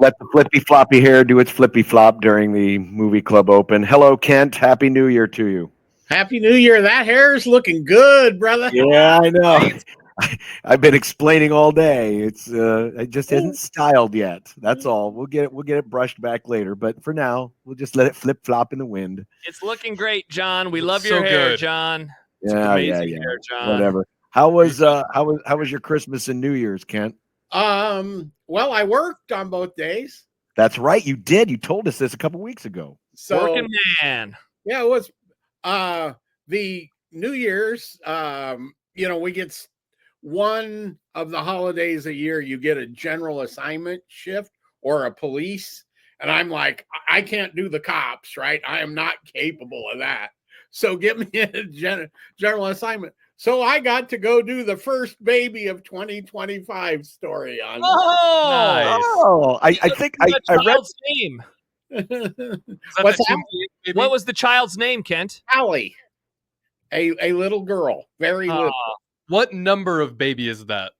Let the flippy floppy hair do its flippy flop during the movie club open. Hello, Kent. Happy New Year to you. Happy New Year. That hair is looking good, brother. Yeah, I know. I've been explaining all day. It just isn't styled yet. That's all. We'll get it brushed back later. But for now, we'll just let it flip flop in the wind. It's looking great, John. We Looks love your so hair, good. John. It's Yeah, amazing hair, John. Whatever. How was your Christmas and New Year's, Kent? Well, I worked on both days. That's right. You did. You told us this a couple weeks ago. So Working man. yeah, it was the New Year's. We get one of the holidays a year, you get a general assignment shift or a police. And I'm like, I can't do the cops, right? I am not capable of that. So get me a general assignment. So I got to go do the first baby of 2025 story on. Nice. Oh, I think I read. Child's name. What's that? What was the child's name, Kent? Allie, a little girl, very little. What number of baby is that?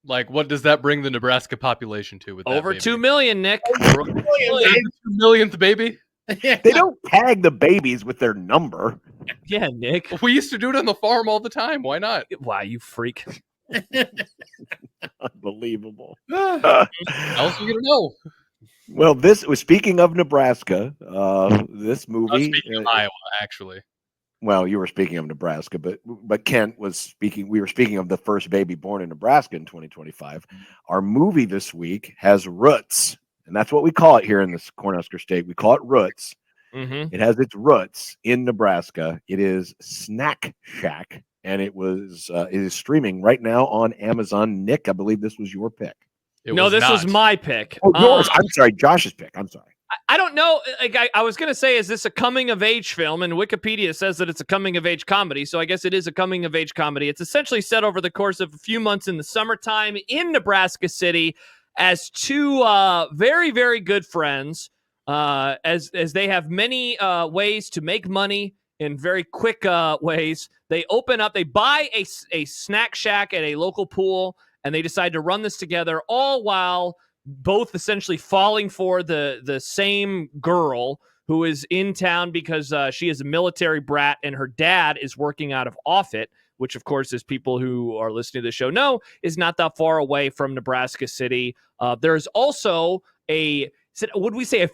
Like, what does that bring the Nebraska population to? With Over that 2 million, Nick. Over 2 million, 2 millionth baby? They don't tag the babies with their number. Yeah, Nick. We used to do it on the farm all the time. Why not? Wow, you freak. Unbelievable. How else are you gonna know? Well, this was speaking of Nebraska. This I was movie. speaking of Iowa, actually. Well, you were speaking of Nebraska, but Kent was speaking. We were speaking of the first baby born in Nebraska in 2025. Our movie this week has roots, and that's what we call it here in this Cornhusker State. We call it roots. Mm-hmm. It has its roots in Nebraska. It is Snack Shack, and it is streaming right now on Amazon. Nick, I believe this was your pick. It No, was this not. was my pick. Oh, yours. I'm sorry, Josh's pick. I'm sorry. I don't know. Like, I was going to say, is this a coming-of-age film? And Wikipedia says that it's a coming-of-age comedy, so I guess it is a coming-of-age comedy. It's essentially set over the course of a few months in the summertime in Nebraska City as two very, very good friends, as they have many ways to make money in very quick ways. They buy a snack shack at a local pool, and they decide to run this together, all while both essentially falling for the same girl who is in town because she is a military brat and her dad is working out of Offutt, which, of course, as people who are listening to the show know, is not that far away from Nebraska City. There's also a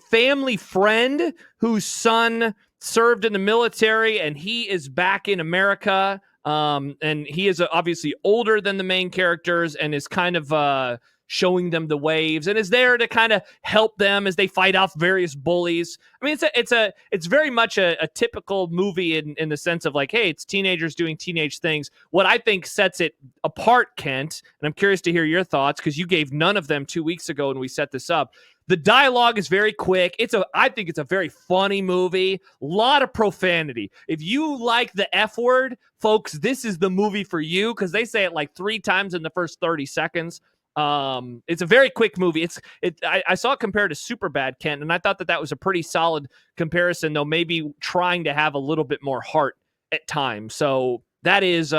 family friend whose son served in the military and he is back in America. And he is obviously older than the main characters and is kind of showing them the waves and is there to kind of help them as they fight off various bullies. I mean, it's very much a typical movie in the sense of like, hey, it's teenagers doing teenage things. What I think sets it apart, Kent, and I'm curious to hear your thoughts because you gave none of them 2 weeks ago when we set this up. The dialogue is very quick. I think it's a very funny movie. A lot of profanity. If you like the F word, folks, this is the movie for you because they say it like 3 times in the first 30 seconds. It's a very quick movie. I saw it compared to Superbad, Kent, and I thought that was a pretty solid comparison, though maybe trying to have a little bit more heart at times. So that is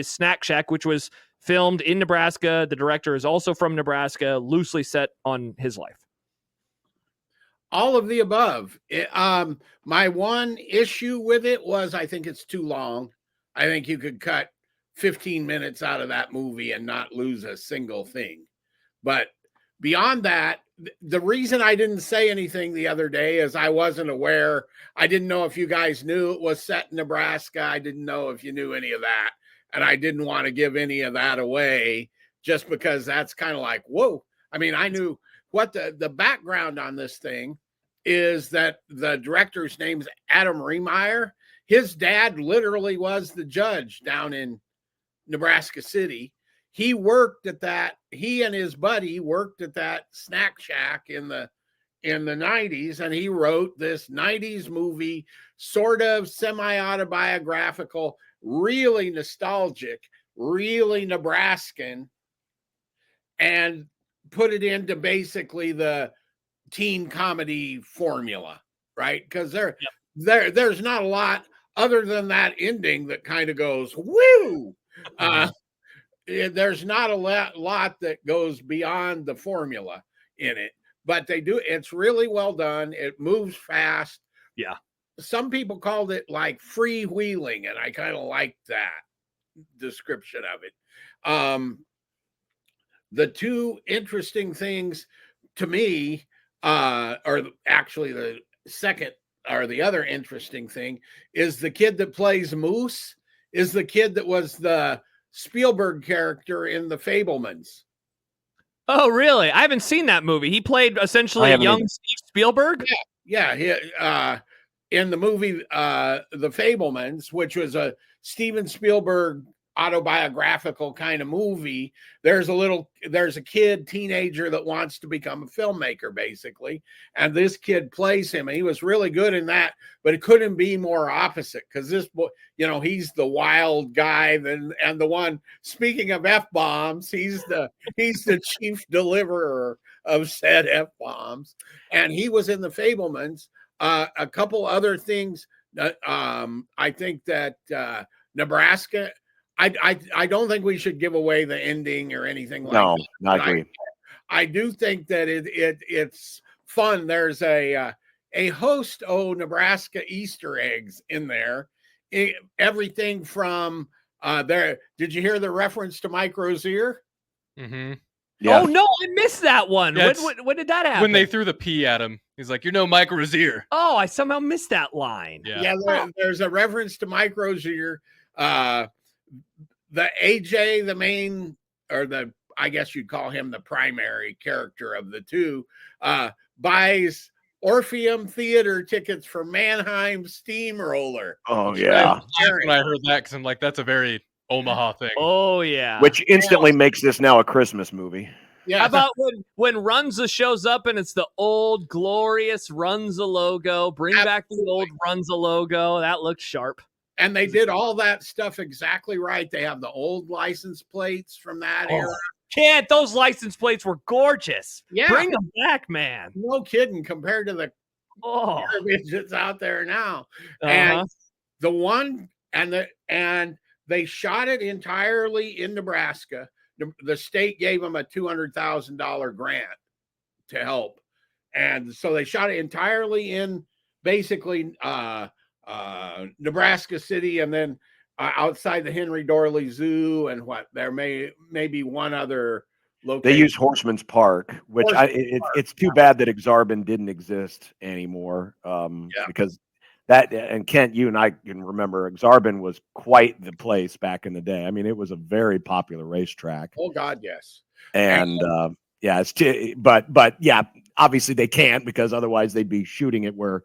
Snack Shack, which was filmed in Nebraska. The director is also from Nebraska, loosely set on his life. All of the above. My one issue with it was I think it's too long. I think you could cut 15 minutes out of that movie and not lose a single thing. But beyond that, the reason I didn't say anything the other day is I wasn't aware. I didn't know if you guys knew it was set in Nebraska. I didn't know if you knew any of that. And I didn't want to give any of that away just because that's kind of like, whoa. I mean, I knew what the background on this thing is that the director's name's Adam Remeyer. His dad literally was the judge down in Nebraska City. He worked at that. He and his buddy worked at that snack shack in the 90s, and he wrote this 90s movie, sort of semi-autobiographical, really nostalgic, really Nebraskan, and put it into basically the teen comedy formula, right? Because there's not a lot other than that ending that kind of goes, woo! There's not a lot that goes beyond the formula in it. but they do. It's really well done. It moves fast. Yeah. Some people called it like freewheeling, and I kind of like that description of it. The two interesting things to me, or actually the second or the other interesting thing, is the kid that plays Moose is the kid that was the Spielberg character in The Fabelmans. Oh, really? I haven't seen that movie. He played essentially young Steve Spielberg. Yeah. In the movie The Fabelmans, which was a Steven Spielberg autobiographical kind of movie, there's a kid, teenager that wants to become a filmmaker, basically, and this kid plays him, and he was really good in that, but it couldn't be more opposite, because this boy, he's the wild guy, and the one, speaking of F-bombs, he's the chief deliverer of said F-bombs, and he was in The Fabelmans. A couple other things that I think that Nebraska, I don't think we should give away the ending or anything like that. No, I agree. I do think that it's fun. There's a host of Nebraska Easter eggs in there. Everything from there. Did you hear the reference to Mike Rozier? Mm-hmm. Yeah. Oh no, I missed that one. Yeah, when did that happen? When they threw the pea at him, he's like, Mike Rozier. Oh, I somehow missed that line. Yeah. There's a reference to Mike Rozier. The AJ, the main, or I guess you'd call him the primary character of the two, buys Orpheum Theater tickets for Mannheim Steamroller. Oh, yeah. When I heard that, because I'm like, that's a very Omaha thing. Oh, yeah. Which instantly makes this now a Christmas movie. Yeah. How about when Runza shows up and it's the old glorious Runza logo? Bring back the old Runza logo. That looks sharp. And they did all that stuff exactly right. They have the old license plates from that era. Can't. Those license plates were gorgeous. Yeah. Bring them back, man. No kidding, compared to the garbage that's out there now. And the one, and they shot it entirely in Nebraska. The state gave them a $200,000 grant to help. And so they shot it entirely in basically Nebraska City, and then outside the Henry Dorley Zoo, and there may be one other location. They use Horseman's Park, which it's too bad that Exarban didn't exist anymore, because that, and Kent, you and I can remember, Exarban was quite the place back in the day. I mean, it was a very popular racetrack. Oh God, yes. And but yeah, obviously they can't, because otherwise they'd be shooting it where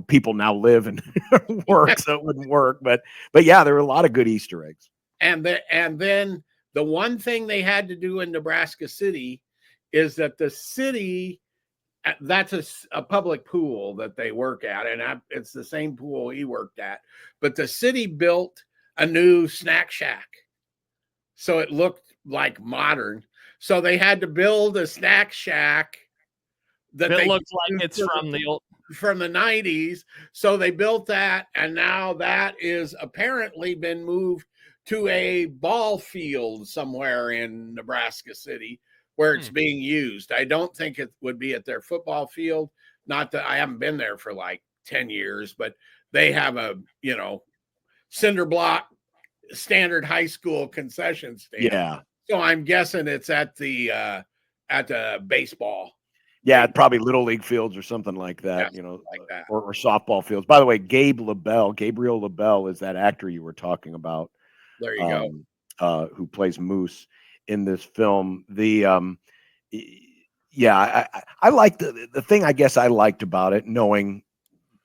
people now live and work, so it wouldn't work. But yeah, there were a lot of good Easter eggs. And then the one thing they had to do in Nebraska City is that the city, that's a public pool that they work at, and it's the same pool he worked at. But the city built a new snack shack, so it looked like modern. So they had to build a snack shack that looks like it's from the 90s. So they built that, and now that is apparently been moved to a ball field somewhere in Nebraska City where it's being used. I don't think it would be at their football field. Not that I haven't been there for like 10 years, but they have a, cinder block standard high school concession stand. Yeah. So I'm guessing it's at the baseball. Yeah, probably little league fields or something like that, like that. Or softball fields. By the way, Gabriel LaBelle is that actor you were talking about. There you go. Who plays Moose in this film. I liked the thing I guess I liked about it,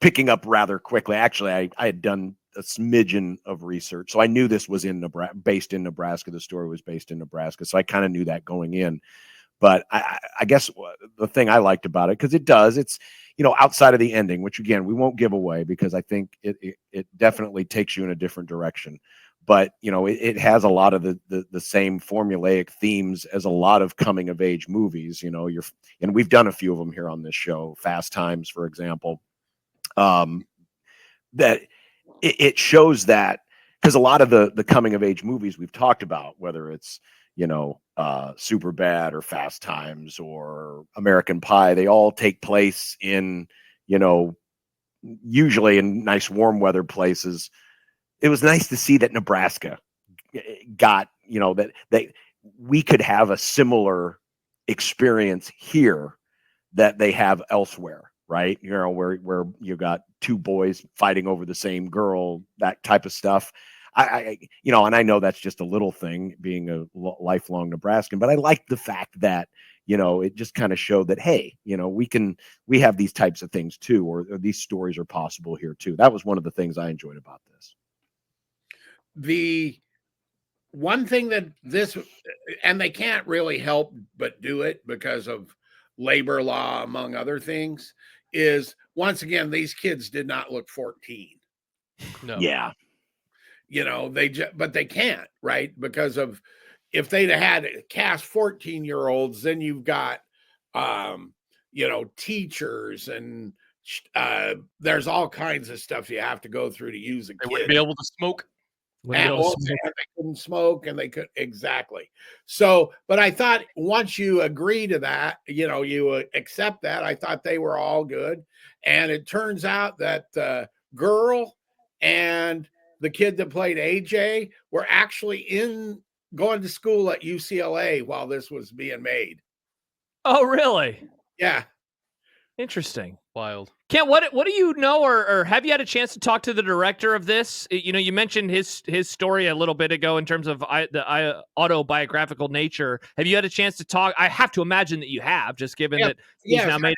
picking up rather quickly. Actually, I had done a smidgen of research, so I knew this was based in Nebraska. The story was based in Nebraska, so I kind of knew that going in. But I guess the thing I liked about it, because it's outside of the ending, which again we won't give away, because I think it definitely takes you in a different direction. But it has a lot of the same formulaic themes as a lot of coming of age movies. And we've done a few of them here on this show. Fast Times, for example. That it shows that, because a lot of the coming of age movies we've talked about, whether it's Super Bad or Fast Times or American Pie. They all take place in, usually in nice warm weather places. It was nice to see that Nebraska got, that we could have a similar experience here that they have elsewhere, right? Where you got two boys fighting over the same girl, that type of stuff. And I know that's just a little thing being a lifelong Nebraskan, but I like the fact that, it just kind of showed that, hey, we have these types of things too, or these stories are possible here too. That was one of the things I enjoyed about this. The one thing that and they can't really help but do it because of labor law, among other things, is once again, these kids did not look 14. No. Yeah. But they can't, right? Because of, if they'd had cast 14-year-olds, then you've got, teachers and there's all kinds of stuff you have to go through to use a kid. They wouldn't be able to smoke. And they couldn't smoke, and they could, exactly. So, but I thought once you agree to that, you accept that, I thought they were all good. And it turns out that the girl and the kid that played AJ were actually going to school at UCLA while this was being made. Oh, really? Yeah. Interesting. Wild. Kent, what do you know, or have you had a chance to talk to the director of this? You mentioned his story a little bit ago in terms of the autobiographical nature. Have you had a chance to talk? I have to imagine that you have, just given that he's now made.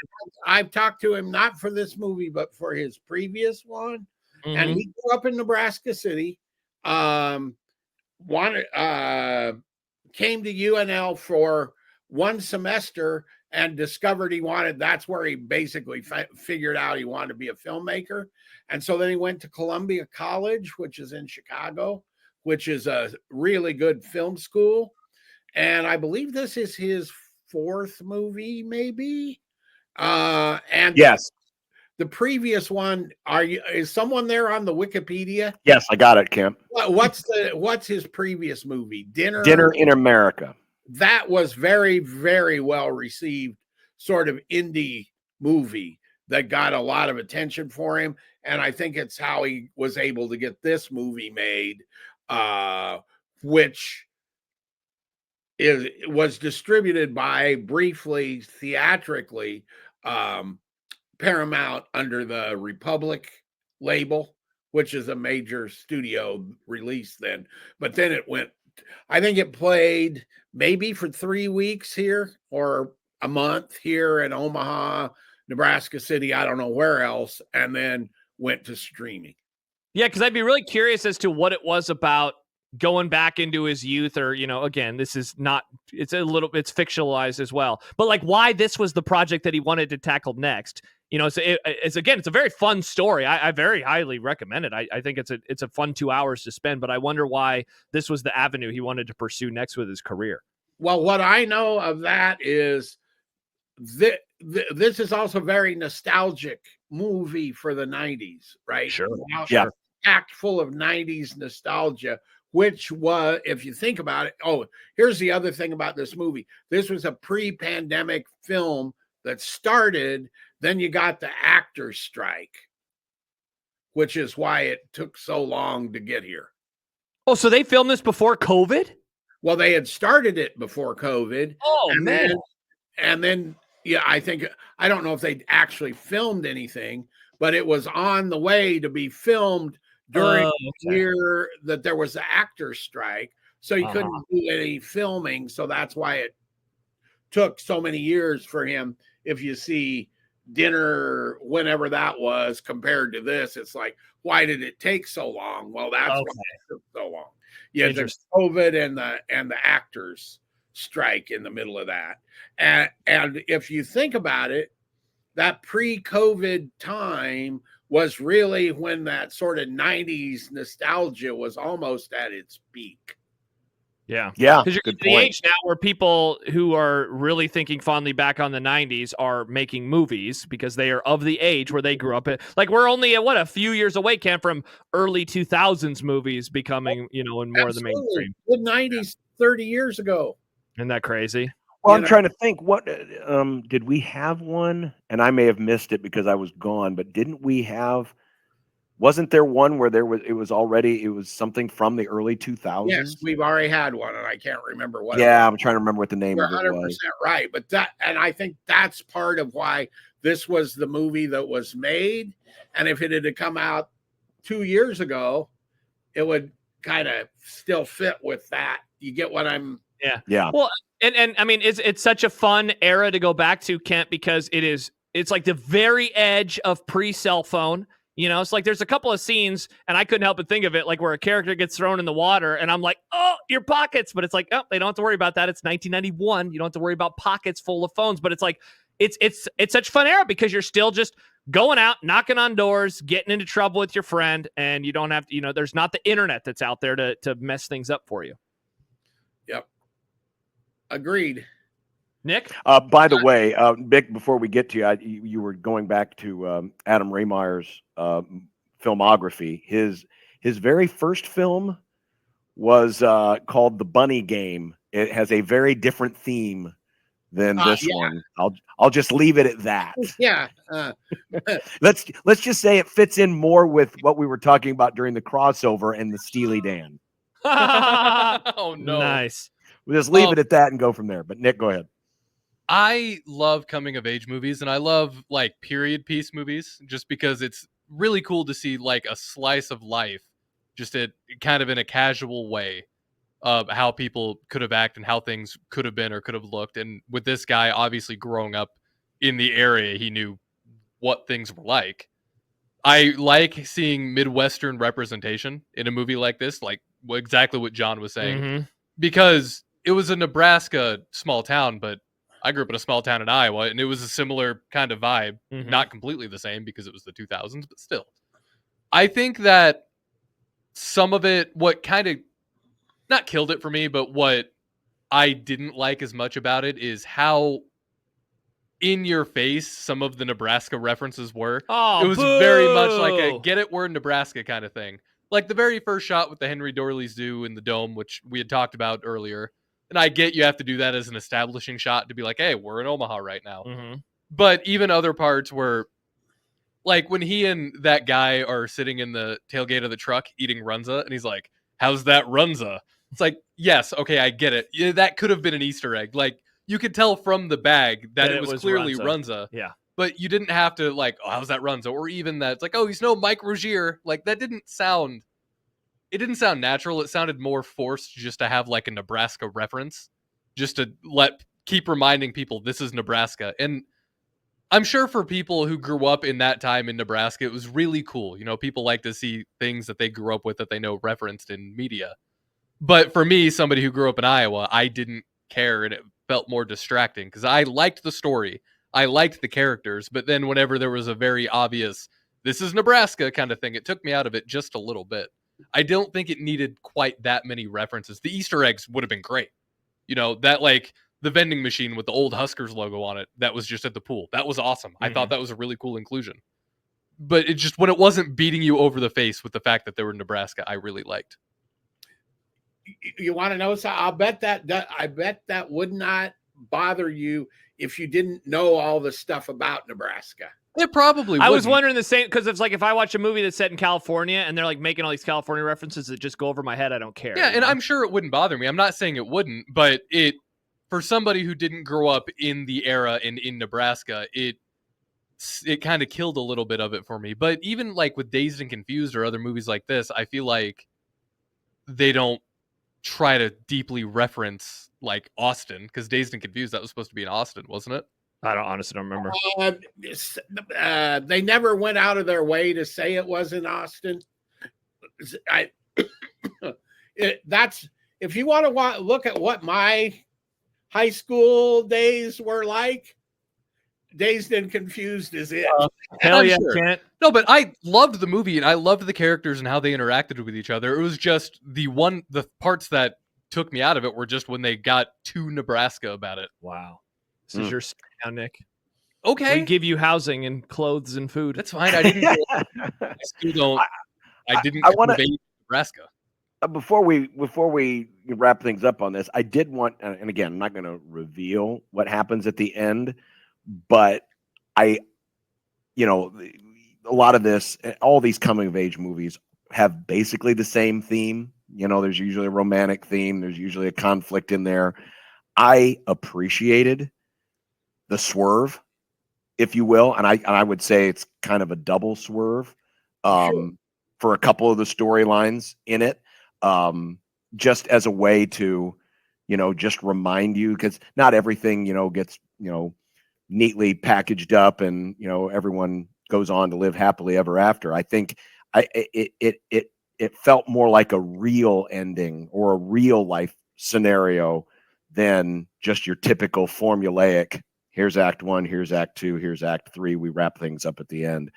I've talked to him not for this movie, but for his previous one. Mm-hmm. And he grew up in Nebraska City. Came to UNL for one semester and discovered that's where he basically figured out he wanted to be a filmmaker. And so then he went to Columbia College, which is in Chicago, which is a really good film school. And I believe this is his fourth movie, maybe. And yes, the previous one, is someone there on the Wikipedia? Yes, I got it, Kim. What's his previous movie? Dinner in America. That was very, very well received, sort of indie movie that got a lot of attention for him. And I think it's how he was able to get this movie made, which was distributed briefly theatrically, Paramount under the Republic label, which is a major studio release then. But then I think it played maybe for 3 weeks here or a month here in Omaha, Nebraska City, I don't know where else, and then went to streaming. Yeah, because I'd be really curious as to what it was about going back into his youth, or, again, this is not, it's fictionalized as well, but like why this was the project that he wanted to tackle next. So it's a very fun story. I very highly recommend it. I think it's a fun 2 hours to spend, but I wonder why this was the avenue he wanted to pursue next with his career. Well, what I know of that is this is also a very nostalgic movie for the 90s, right? Sure. Yeah. Packed full of 90s nostalgia, which was, if you think about it, here's the other thing about this movie. This was a pre-pandemic film that started, then you got the actors' strike, which is why it took so long to get here. Oh, so they filmed this before COVID? Well, they had started it before COVID. Oh, man. Then, yeah, I don't know if they actually filmed anything, but it was on the way to be filmed during the year that there was the actors' strike. So he couldn't do any filming. So that's why it took so many years for him. If you see Dinner, whenever that was, compared to this, it's like, why did it take so long? Well, that's why it took so long. Yeah, the COVID and the actors' strike in the middle of that. And if you think about it, that pre-COVID time was really when that sort of 90s nostalgia was almost at its peak. Yeah. Because you're at the age now where people who are really thinking fondly back on the 90s are making movies because they are of the age where they grew up. Like, we're only a few years away, Cam, from early 2000s movies becoming, in more of the mainstream. The 90s 30 years ago. Isn't that crazy? Well, You I'm know? trying to think. What did we have one? And I may have missed it because I was gone. But didn't we have? Wasn't there one where it was something from the early 2000s? Yes, we've already had one, and I can't remember what. Yeah, It I'm trying to remember what the name You're of it 100% was. right, but and I think that's part of why this was the movie that was made. And if it had come out 2 years ago, it would kind of still fit with that. You get what I'm? Yeah. Well, and I mean, it's such a fun era to go back to, Kent, because it's like the very edge of pre-cell phone. You know, it's like there's a couple of scenes, and I couldn't help but think of it, like where a character gets thrown in the water, and I'm like, oh, your pockets. But it's like, oh, they don't have to worry about that. It's 1991. You don't have to worry about pockets full of phones. But it's like, it's such a fun era because you're still just going out, knocking on doors, getting into trouble with your friend, and you don't have to, there's not the internet that's out there to mess things up for you. Yep. Agreed. Nick? By the way, Vic, before we get to you were going back to Adam Raymeyer's filmography. His very first film was called The Bunny Game. It has a very different theme than this one. I'll just leave it at that. Yeah. Let's just say it fits in more with what we were talking about during the crossover and the Steely Dan. Oh no! Nice. We'll just leave it at that and go from there. But Nick, go ahead. I love coming of age movies, and I love like period piece movies just because it's really cool to see like a slice of life, just kind of in a casual way of how people could have acted and how things could have been or could have looked. And with this guy obviously growing up in the area, he knew what things were like. I like seeing Midwestern representation in a movie like this, like exactly what John was saying, because it was a Nebraska small town, but I grew up in a small town in Iowa, and it was a similar kind of vibe. Not completely the same because it was the 2000s, but still. I think that some of it, what kind of not killed it for me, but what I didn't like as much about it is how in your face some of the Nebraska references were. Oh, it was very much like a get it, we're in Nebraska kind of thing. Like the very first shot with the Henry Dorley Zoo in the dome, which we had talked about earlier. And I get you have to do that as an establishing shot to be like, hey, we're in Omaha right now. But even other parts where, like when he and that guy are sitting in the tailgate of the truck eating runza, and he's like, how's that runza? It's like, yes, okay, I get it. Yeah, that could have been an Easter egg. Like, you could tell from the bag that it was clearly runza. Yeah. But you didn't have to like, oh, how's that runza? Or even that it's like, oh, he's no Mike Rozier. Like, that didn't sound... It didn't sound natural. It sounded more forced just to have like a Nebraska reference, just to keep reminding people this is Nebraska. And I'm sure for people who grew up in that time in Nebraska, it was really cool. You know, people like to see things that they grew up with that they know referenced in media. But for me, somebody who grew up in Iowa, I didn't care, and it felt more distracting because I liked the story. I liked the characters. But then whenever there was a very obvious, this is Nebraska kind of thing, it took me out of it just a little bit. I don't think it needed quite that many references. The Easter eggs would have been great. You know, that like the vending machine with the old Huskers logo on it that was just at the pool. That was awesome. I thought that was a really cool inclusion. But it just, when it wasn't beating you over the face with the fact that they were in Nebraska, I really liked. You want to know? So I bet that would not bother you if you didn't know all the stuff about Nebraska. It probably I was wouldn't. wondering the same, because it's like if I watch a movie that's set in California and they're like making all these California references that just go over my head, I don't care. Yeah, and I'm sure it wouldn't bother me. I'm not saying it wouldn't, but it, for somebody who didn't grow up in the era in Nebraska, it kind of killed a little bit of it for me. But even like with Dazed and Confused or other movies like this, I feel like they don't try to deeply reference like Austin, because Dazed and Confused, that was supposed to be in Austin, wasn't it? I honestly don't remember. They never went out of their way to say it was in Austin. That's if you want to look at what my high school days were like. Dazed and Confused is it. Hell yeah, sure. Kent. No, but I loved the movie and I loved the characters and how they interacted with each other. It was just the parts that took me out of it were just when they got to Nebraska about it. Wow. This is your now, Nick. Okay. We give you housing and clothes and food. That's fine. I didn't. I still don't. I didn't I wanna- invade Nebraska. before we wrap things up on this, I did want, and again, I'm not going to reveal what happens at the end, but I, a lot of this, all these coming of age movies have basically the same theme. There's usually a romantic theme. There's usually a conflict in there. I appreciated the swerve, if you will, and I would say it's kind of a double swerve for a couple of the storylines in it, just as a way to, just remind you, because not everything, gets, neatly packaged up and, everyone goes on to live happily ever after. I think it felt more like a real ending or a real life scenario than just your typical formulaic, here's act one, here's act two, here's act three, we wrap things up at the end.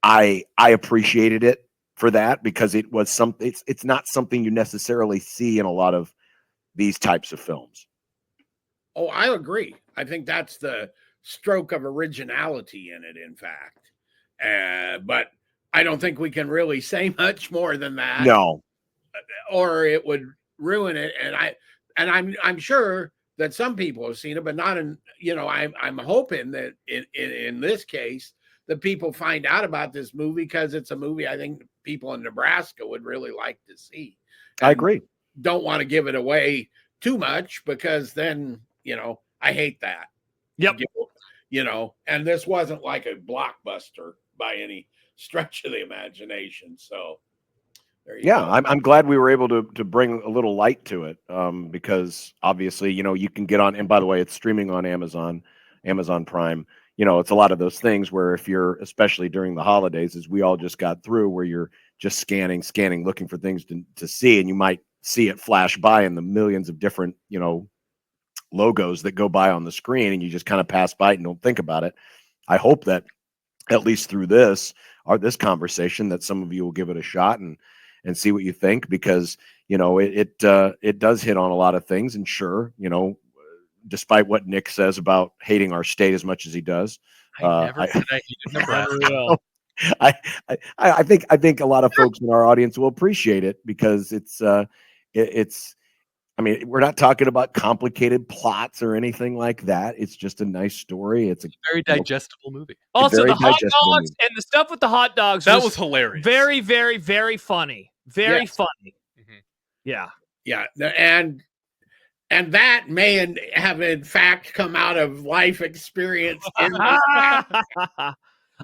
I appreciated it for that, because it was something, it's not something you necessarily see in a lot of these types of films. Oh, I agree. I think that's the stroke of originality in it, in fact. But I don't think we can really say much more than that. No, or it would ruin it. And I'm sure that some people have seen it, but not in. I'm hoping that in this case that people find out about this movie, because it's a movie I think people in Nebraska would really like to see. And I agree. Don't want to give it away too much, because then I hate that. Yep. And this wasn't like a blockbuster by any stretch of the imagination. So there you go. I'm glad we were able to bring a little light to it, because obviously, you can get on, and by the way, it's streaming on Amazon Prime. It's a lot of those things where if you're, especially during the holidays, as we all just got through, where you're just scanning, looking for things to see, and you might see it flash by in the millions of different, logos that go by on the screen, and you just kind of pass by it and don't think about it. I hope that at least through this conversation, that some of you will give it a shot and see what you think, because it does hit on a lot of things. And sure, despite what Nick says about hating our state as much as he does, I never said I hated Nebraska. I think a lot of folks in our audience will appreciate it, because it's I mean, we're not talking about complicated plots or anything like that. It's just a nice story. It's a very digestible movie. Also, the hot dogs and the stuff with the hot dogs was hilarious. Very, very, very funny. Very funny. Mm-hmm. Yeah. And that may have in fact come out of life experience. How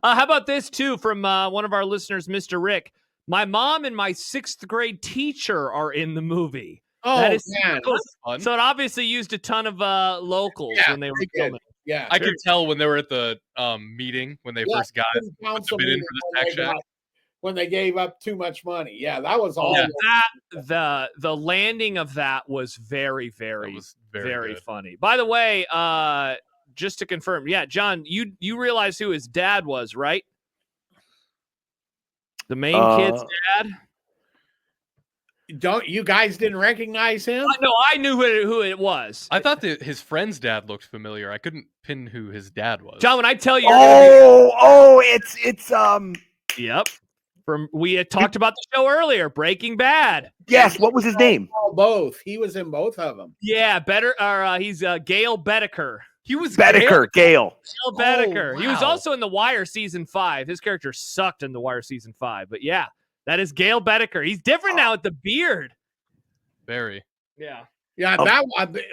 about this too, from one of our listeners, Mr. Rick? My mom and my 6th grade teacher are in the movie. Oh, that is man. cool. So it obviously used a ton of locals when they were filming. Yeah, I could tell when they were at the meeting when they first got it in for the snack shack. When they gave up too much money. Yeah, that was all. The landing of that was very, very, very good. funny. By the way, just to confirm, John, you realize who his dad was, right? The main kid's dad. Don't you guys didn't recognize him? No, I knew who it was. I thought that his friend's dad looked familiar. I couldn't pin who his dad was. John, when I tell you, it's Yep. We had talked about the show earlier, Breaking Bad. Yes, what was his name? Both. He was in both of them. Yeah, he's Gail Bedecker. He was Gale. Gail Bedecker. Wow. He was also in The Wire season 5. His character sucked in The Wire season 5, but yeah, that is Gail Bedecker. He's different now with the beard. Very. Yeah. Yeah, that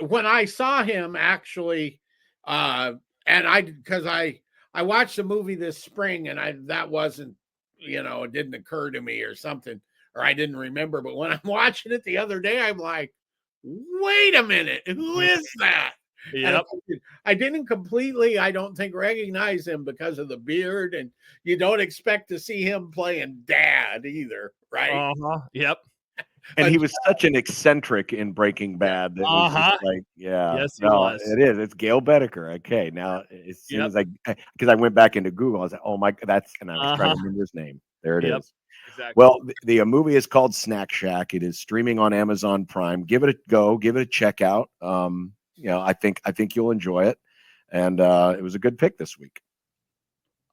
when I saw him actually, and because I watched the movie this spring, and that wasn't, it didn't occur to me or something, or I didn't remember. But when I'm watching it the other day, I'm like, wait a minute, who is that? Yep. I didn't completely, I don't think, recognize him because of the beard, and you don't expect to see him playing dad either, right? Yep. And he was such an eccentric in Breaking Bad. That was just like, yes, he was. It is. It's Gail Bedecker. Okay, now as soon as because I went back into Google, I was like, oh my, and I was trying to remember his name. There it is. Exactly. Well, the movie is called Snack Shack. It is streaming on Amazon Prime. Give it a go. Give it a check out. I think you'll enjoy it, and it was a good pick this week.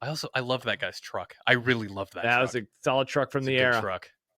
I love that guy's truck. I really love that. That was a solid truck from the era. Truck.